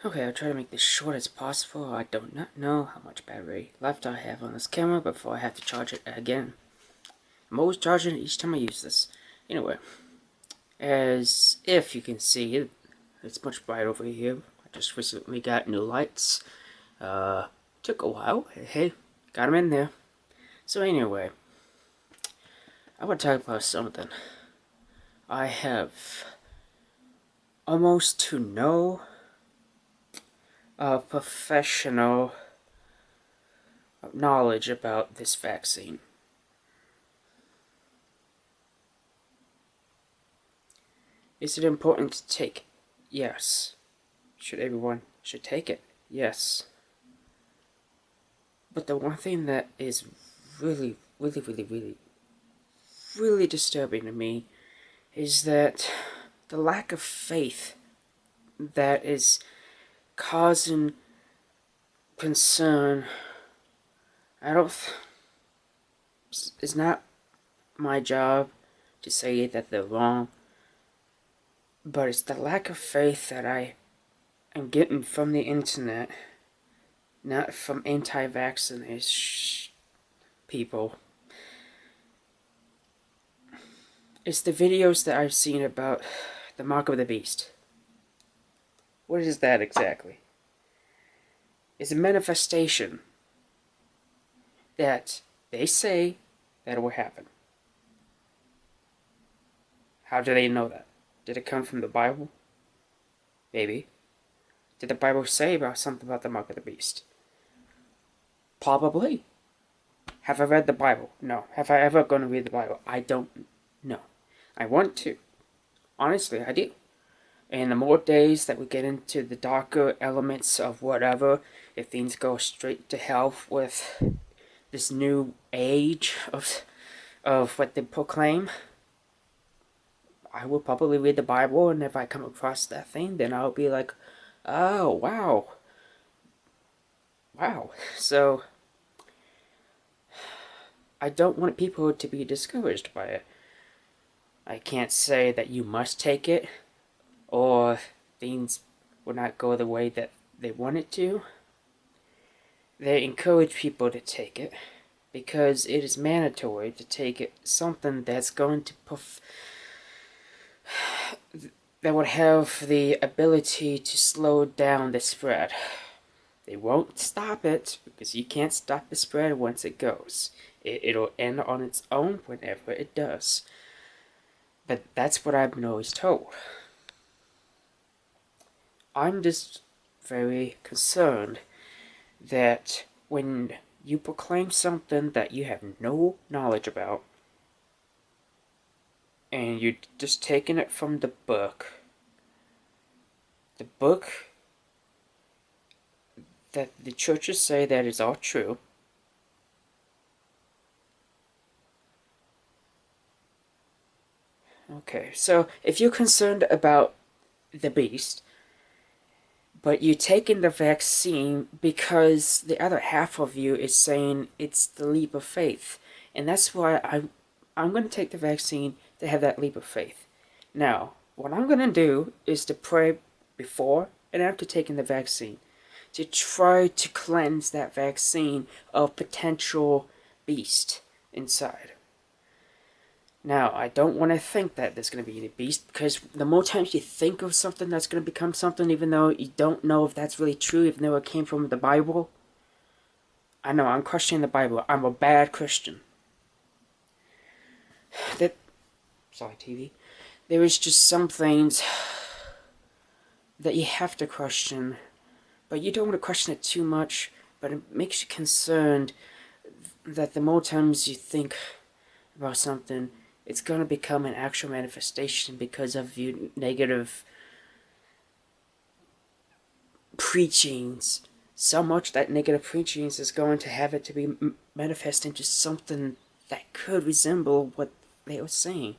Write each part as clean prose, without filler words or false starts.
Okay, I'll try to make this short as possible. I do not know how much battery left I have on this camera before I have to charge it again. I'm always charging it each time I use this. Anyway, as if you can see, it's much bright over here. I just recently got new lights. Took a while. Hey, got them in there. So anyway, I want to talk about something. I have almost to no professional knowledge about this vaccine. Is it important to take? Yes. Should everyone should take it? Yes. But the one thing that is really, really, really, really, really disturbing to me is that the lack of faith that is causing concern. I don't. It's not my job to say that they're wrong, but it's the lack of faith that I am getting from the internet, not from anti-vaccination people. It's the videos that I've seen about the mark of the beast. What is that exactly? It's a manifestation that they say that it will happen. How do they know that? Did it come from the Bible? Maybe. Did the Bible say about something about the mark of the beast? Probably. Have I read the Bible? No. Have I ever gone to read the Bible? I don't know. I want to. Honestly, I do. And the more days that we get into the darker elements of whatever, if things go straight to hell with this new age of what they proclaim, I will probably read the Bible, and if I come across that thing, then I'll be like, oh, wow. Wow. So, I don't want people to be discouraged by it. I can't say that you must take it, or things will not go the way that they want it to. They encourage people to take it because it is mandatory to take it, something that's going to that would have the ability to slow down the spread. They won't stop it because you can't stop the spread once it goes. It'll end on its own whenever it does. But that's what I've been always told. I'm just very concerned that when you proclaim something that you have no knowledge about, and you're just taking it from the book that the churches say that is all true, okay, so if you're concerned about the beast, but you're taking the vaccine because the other half of you is saying it's the leap of faith. And that's why I'm going to take the vaccine to have that leap of faith. Now, what I'm going to do is to pray before and after taking the vaccine to try to cleanse that vaccine of potential beast inside. Now, I don't want to think that there's going to be any beast, because the more times you think of something that's going to become something, even though you don't know if that's really true, even though it came from the Bible. I know, I'm questioning the Bible. I'm a bad Christian. Sorry, TV. There is just some things that you have to question, but you don't want to question it too much, but it makes you concerned that the more times you think about something, it's going to become an actual manifestation because of your negative preachings. So much that negative preachings is going to have it to be manifest into something that could resemble what they were saying.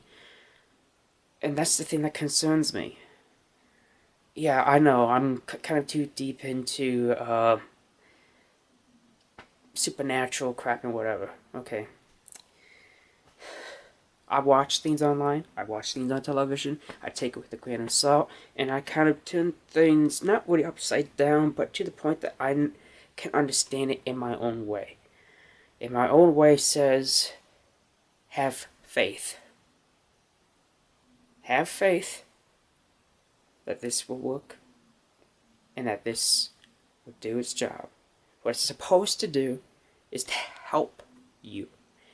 And that's the thing that concerns me. Yeah, I know, I'm kind of too deep into supernatural crap and whatever. Okay. I watch things online, I watch things on television, I take it with a grain of salt, and I kind of turn things not really upside down, but to the point that I can understand it in my own way. In my own way says, have faith. Have faith that this will work and that this will do its job. What it's supposed to do is to help you,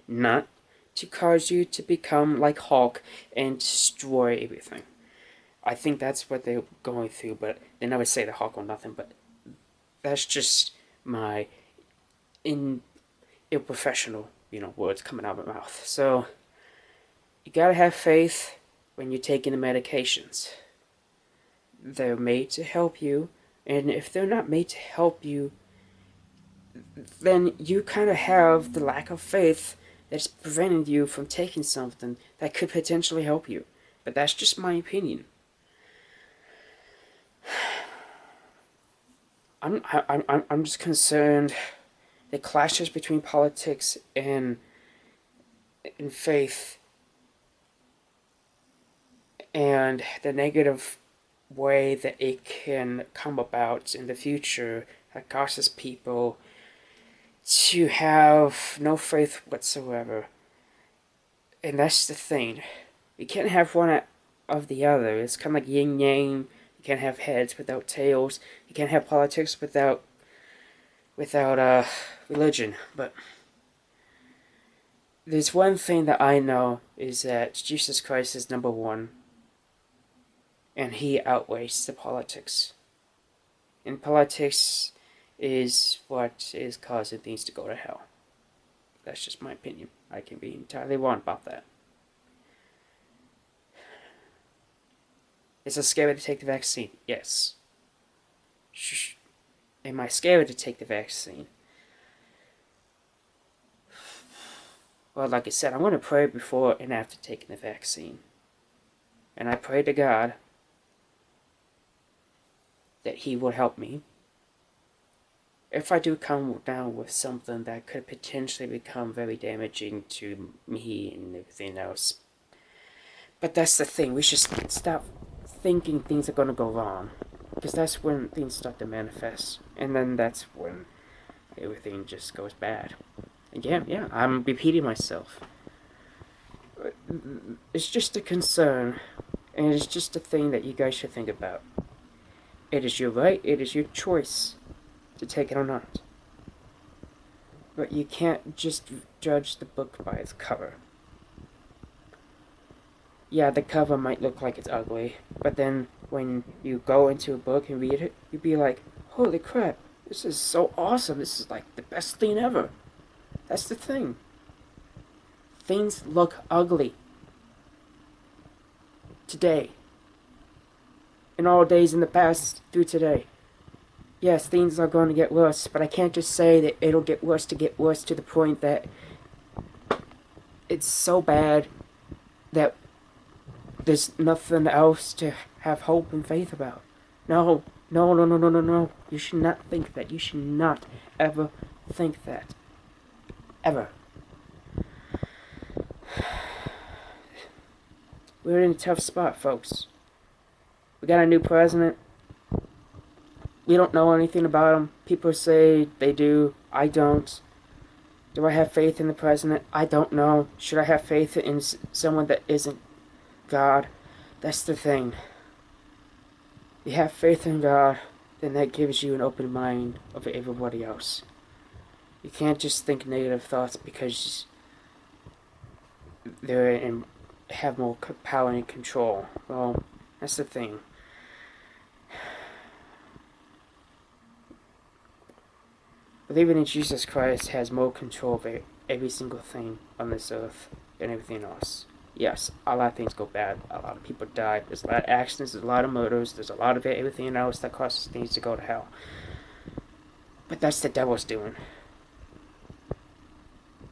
not to cause you to become like Hulk and destroy everything. I think that's what they're going through, but they never say the Hulk or nothing, but that's just my unprofessional, words coming out of my mouth. So, you gotta have faith when you're taking the medications. They're made to help you, and if they're not made to help you, then you kind of have the lack of faith that's preventing you from taking something that could potentially help you. But that's just my opinion. I'm just concerned the clashes between politics and faith and the negative way that it can come about in the future that causes people to have no faith whatsoever. And that's the thing. You can't have one of the other. It's kind of like yin yang. You can't have heads without tails. You can't have politics without religion. But there's one thing that I know is that Jesus Christ is number one, and he outweighs the politics. And politics is what is causing things to go to hell. That's just my opinion. I can be entirely wrong about that. Is it scary to take the vaccine? Yes. Am I scared to take the vaccine? Well, like I said, I'm going to pray before and after taking the vaccine. And I pray to God that he will help me if I do come down with something that could potentially become very damaging to me and everything else. But that's the thing, we should stop thinking things are going to go wrong, because that's when things start to manifest, and then that's when everything just goes bad. Again, yeah, I'm repeating myself. It's just a concern, and it's just a thing that you guys should think about. It is your right, it is your choice to take it or not. But you can't just judge the book by its cover. Yeah, the cover might look like it's ugly, but then when you go into a book and read it, you'd be like, holy crap, this is so awesome, this is like the best thing ever. That's the thing. Things look ugly today, in all days in the past through today. Yes, things are going to get worse, but I can't just say that it'll get worse to the point that it's so bad that there's nothing else to have hope and faith about. No. You should not think that. You should not ever think that. Ever. We're in a tough spot, folks. We got a new president. We don't know anything about him. People say they do. I don't. Do I have faith in the president? I don't know. Should I have faith in someone that isn't God? That's the thing. You have faith in God, then that gives you an open mind over everybody else. You can't just think negative thoughts because have more power and control. Well, that's the thing. Believing in Jesus Christ has more control over every single thing on this earth than everything else. Yes, a lot of things go bad. A lot of people die. There's a lot of accidents. There's a lot of murders. There's a lot of everything else that causes things to go to hell. But that's the devil's doing.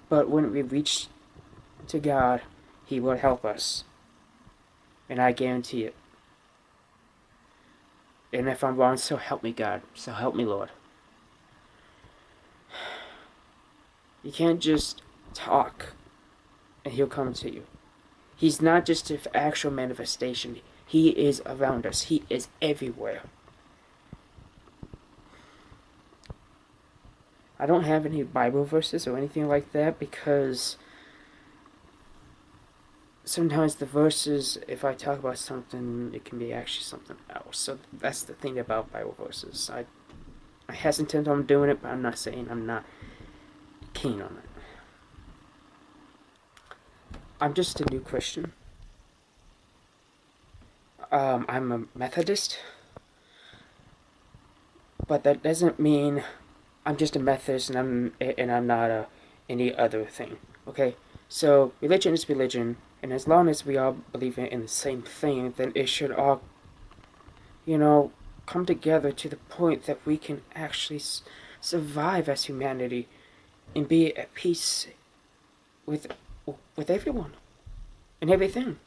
But when we reach to God, he will help us. And I guarantee it. And if I'm wrong, so help me God. So help me, Lord. You can't just talk and he'll come to you. He's not just an actual manifestation. He is around us. He is everywhere. I don't have any Bible verses or anything like that because sometimes the verses, if I talk about something, it can be actually something else. So that's the thing about Bible verses. I hesitant on doing it, but I'm not saying I'm not keen on it. I'm just a new Christian. I'm a Methodist, but that doesn't mean I'm just a Methodist and I'm not any other thing. Okay, so religion is religion, and as long as we all believe in the same thing, then it should all, come together to the point that we can actually survive as humanity and be at peace with everyone and everything.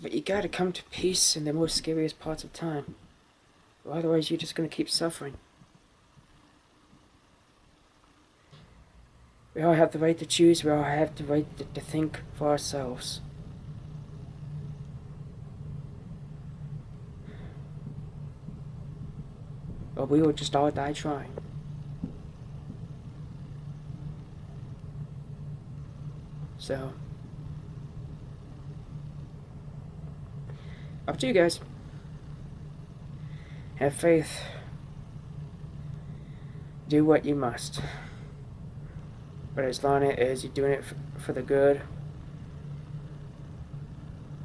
But you gotta come to peace in the most scariest parts of time. Or otherwise you're just gonna keep suffering. We all have the right to choose, we all have the right to think for ourselves. Or we will just all die trying. So, up to you guys. Have faith. Do what you must. But as long as you're doing it for the good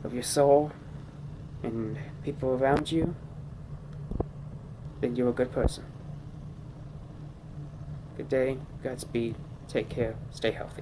of your soul and people around you, then you're a good person. Good day, Godspeed, take care, stay healthy.